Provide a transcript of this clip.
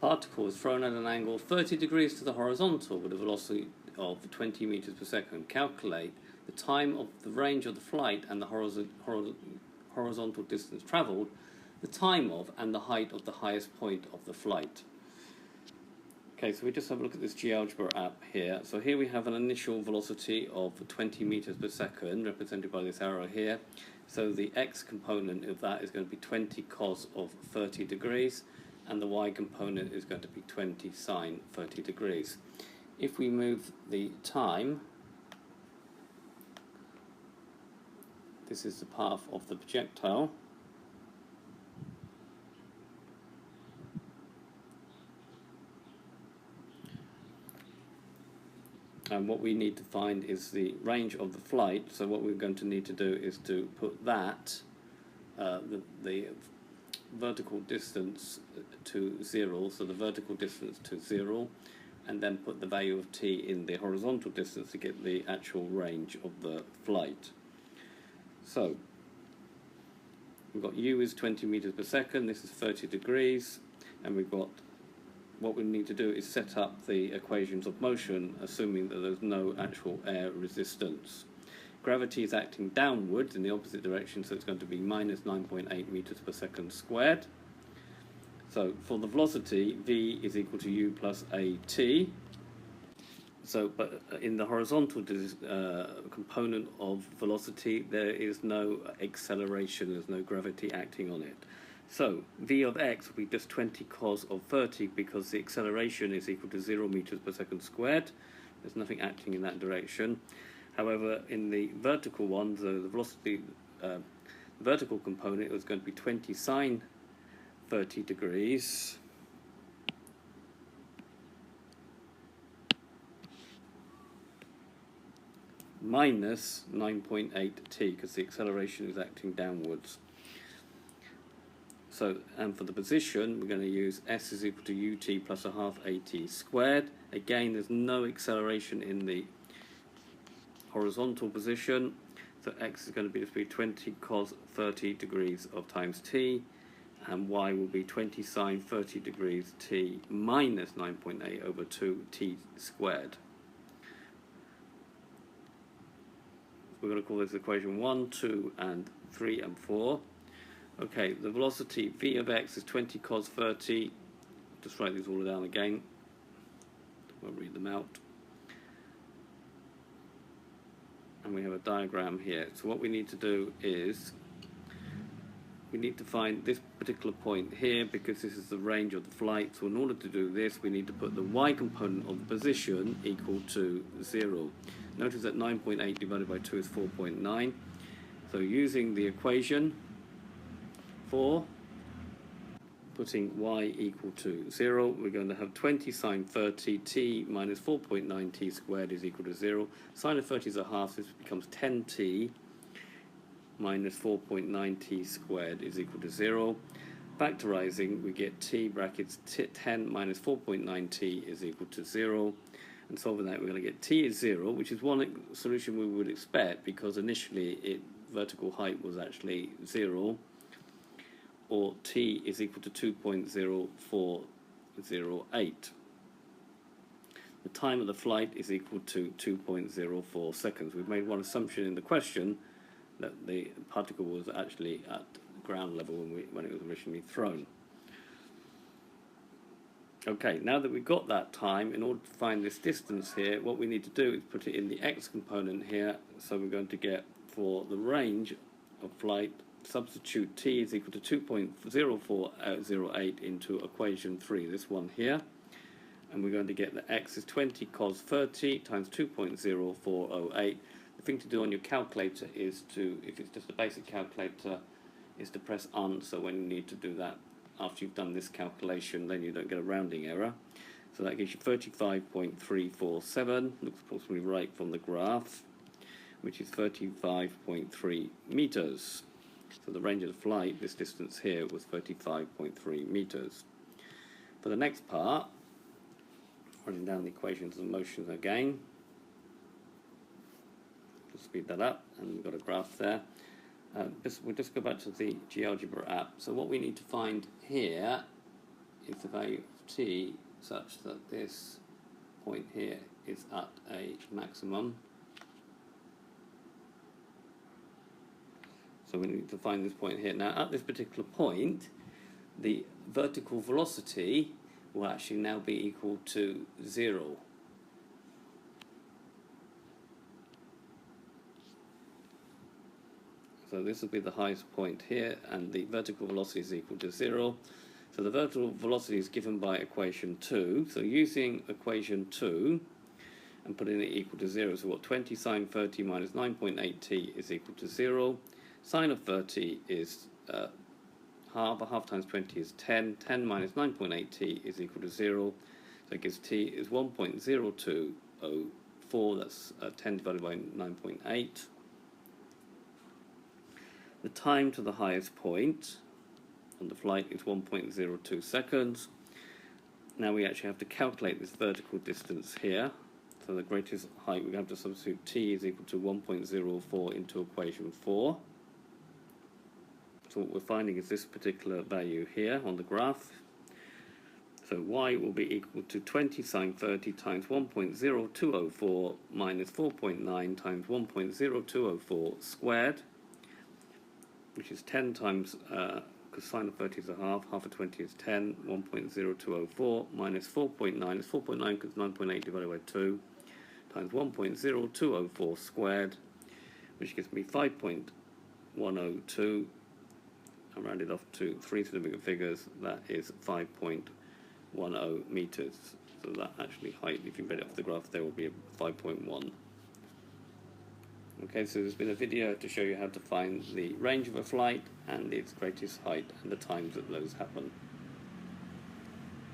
particle is thrown at an angle 30 degrees to the horizontal with a velocity of 20 meters per second. Calculate the time of the range of the flight and the horizontal distance traveled, the time of and the height of the highest point of the flight. Okay, so we just have a look at this GeoGebra app here. So here we have an initial velocity of 20 meters per second, represented by this arrow here. So the x component of that is going to be 20 cos of 30 degrees, and the y component is going to be 20 sine 30 degrees. If we move the time, this is the path of the projectile. And what we need to find is the range of the flight. So what we're going to need to do is to put that, the vertical distance to 0, so the vertical distance to 0, and then put the value of t in the horizontal distance to get the actual range of the flight. So we've got u is 20 meters per second, this is 30 degrees, and we've got, what we need to do is set up the equations of motion, assuming that there's no actual air resistance. Gravity is acting downwards in the opposite direction, so it's going to be minus 9.8 meters per second squared. So for the velocity, v is equal to u plus at. So, but in the horizontal component of velocity, there is no acceleration, there's no gravity acting on it. So v of x will be just 20 cos of 30 because the acceleration is equal to 0 meters per second squared. There's nothing acting in that direction. However, in the vertical one, the velocity, vertical component was going to be 20 sine 30 degrees minus 9.8 t because the acceleration is acting downwards. So, and for the position, we're going to use s is equal to ut plus a half at squared. Again, there's no acceleration in the horizontal position, so x is going to be 20 cos 30 degrees of times t, and y will be 20 sine 30 degrees t minus 9.8 over 2t squared. We're going to call this equation 1, 2, and 3, and 4. Okay, the velocity v of x is 20 cos 30. Just write these all down again. Won't read them out. And we have a diagram here. So what we need to do is we need to find this particular point here because this is the range of the flight. So in order to do this, we need to put the y component of the position equal to 0. Notice that 9.8 divided by 2 is 4.9. So using the equation for putting y equal to 0, we're going to have 20 sine 30 t minus 4.9 t squared is equal to 0. Sine of 30 is a half, so this becomes 10t minus 4.9 t squared is equal to 0. Factorizing, we get t brackets 10 minus 4.9 t is equal to 0. And solving that, we're going to get t is 0, which is one solution we would expect because initially vertical height was actually 0. Or t is equal to 2.0408. The time of the flight is equal to 2.04 seconds. We've made one assumption in the question that the particle was actually at ground level when it was originally thrown. Okay, now that we've got that time, in order to find this distance here, what we need to do is put it in the x component here. So we're going to get, for the range of flight, substitute t is equal to 2.0408 into equation 3, this one here, and we're going to get that x is 20 cos 30 times 2.0408. The thing to do on your calculator is to, if it's just a basic calculator, is to press answer when you need to do that. After you've done this calculation, then you don't get a rounding error. So that gives you 35.347, looks approximately right from the graph, which is 35.3 meters. So the range of the flight, this distance here, was 35.3 meters. For the next part, running down the equations of motion again, just speed that up, and we've got a graph there. We'll just go back to the GeoGebra app. So what we need to find here is the value of t such that this point here is at a maximum. So we need to find this point here. Now at this particular point, the vertical velocity will actually now be equal to 0. So this will be the highest point here, and the vertical velocity is equal to 0. So the vertical velocity is given by equation 2. So using equation 2 and putting it equal to 0, so what, 20 sine 30 minus 9.8t is equal to 0. Sine of 30 is half, a half times 20 is 10. 10 minus 9.8t is equal to 0. So it gives t is 1.0204, that's 10 divided by 9.8. The time to the highest point on the flight is 1.02 seconds. Now we actually have to calculate this vertical distance here. So the greatest height, we have to substitute t is equal to 1.04 into equation 4. So what we're finding is this particular value here on the graph. So y will be equal to 20 sine 30 times 1.0204 minus 4.9 times 1.0204 squared, which is 10 times, because sine of 30 is a half, half of 20 is 10, 1.0204 minus 4.9 is 4.9 because 9.8 divided by 2, times 1.0204 squared, which gives me 5.102. I rounded off to 3 significant figures, that is 5.10 meters. So that actually height, if you read it off the graph, there will be 5.1. Okay, so there's been a video to show you how to find the range of a flight and its greatest height and the times that those happen.